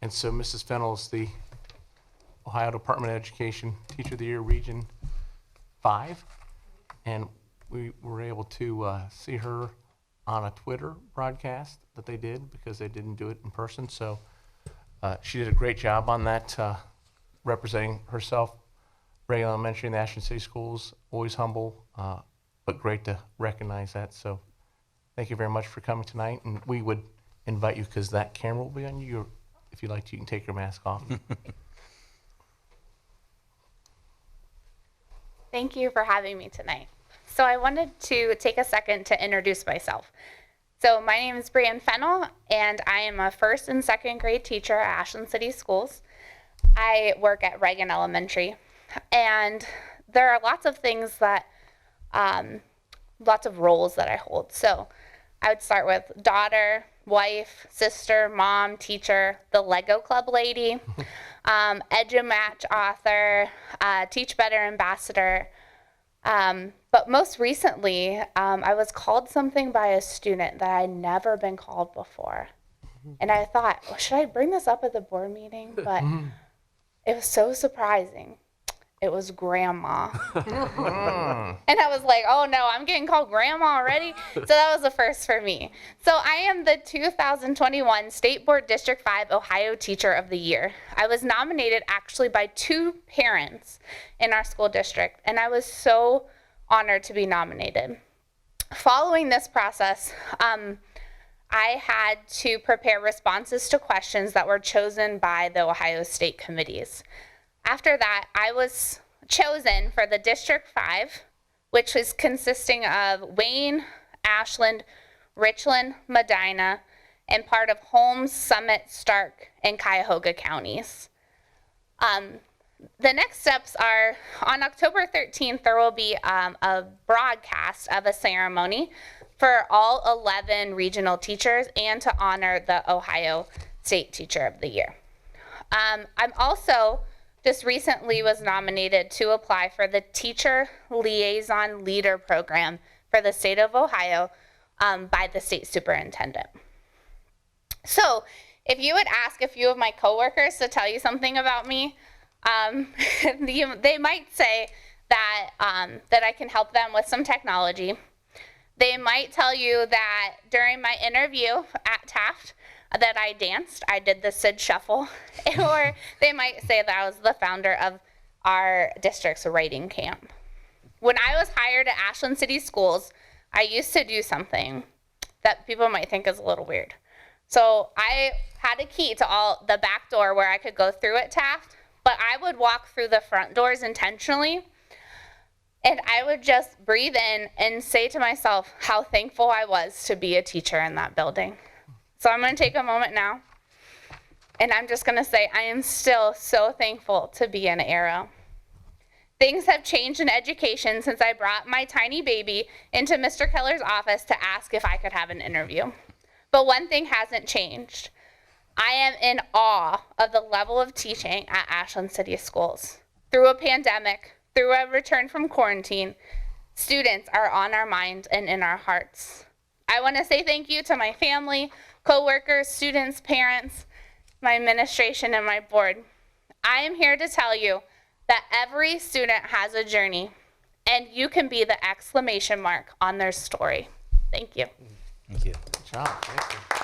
And so Mrs. Fennell is the Ohio Department of Education Teacher of the Year Region 5. And we were able to see her on a Twitter broadcast that they did because they didn't do it in person. So she did a great job on that, representing herself. BreAnn Elementary and the Ashland City Schools, always humble, but great to recognize that. So thank you very much for coming tonight. And we would invite you, because that camera will be on you. If you'd like to, you can take your mask off. Thank you for having me tonight. So I wanted to take a second to introduce myself. So my name is BreAnn Fennell, and I am a first and second grade teacher at Ashland City Schools. I work at BreAnn Elementary, and there are lots of things that, lots of roles that I hold. So I would start with daughter, wife, sister, mom, teacher, the Lego Club lady, EduMatch author, Teach Better ambassador. But most recently, I was called something by a student that I'd never been called before. And I thought, well, should I bring this up at the board meeting? But it was so surprising. It was grandma. And I was like, oh no, I'm getting called grandma already? So that was the first for me. So I am the 2021 State Board District 5 Ohio Teacher of the Year. I was nominated actually by 2 parents in our school district, and I was so honored to be nominated. Following this process, I had to prepare responses to questions that were chosen by the Ohio State committees. After that, I was chosen for the District 5, which was consisting of Wayne, Ashland, Richland, Medina, and part of Holmes, Summit, Stark, and Cuyahoga counties. The next steps are, on October 13th, there will be a broadcast of a ceremony for all 11 regional teachers and to honor the Ohio State Teacher of the Year. I'm also just recently was nominated to apply for the Teacher Liaison Leader Program for the state of Ohio by the state superintendent. So if you would ask a few of my coworkers to tell you something about me, they might say that, that I can help them with some technology. They might tell you that during my interview at Taft, that I danced. I did the Sid Shuffle. Or they might say that I was the founder of our district's writing camp. When I was hired at Ashland City Schools, I used to do something that people might think is a little weird. So I had a key to all the back door where I could go through at Taft, but I would walk through the front doors intentionally, and I would just breathe in and say to myself how thankful I was to be a teacher in that building. So I'm going to take a moment now, and I'm just going to say I am still so thankful to be in Arrow. Things have changed in education since I brought my tiny baby into Mr. Keller's office to ask if I could have an interview. But one thing hasn't changed. I am in awe of the level of teaching at Ashland City Schools. Through a pandemic, through a return from quarantine, students are on our minds and in our hearts. I want to say thank you to my family, coworkers, students, parents, my administration, and my board. I am here to tell you that every student has a journey, and you can be the exclamation mark on their story. Thank you. Thank you. Good job. Thank you.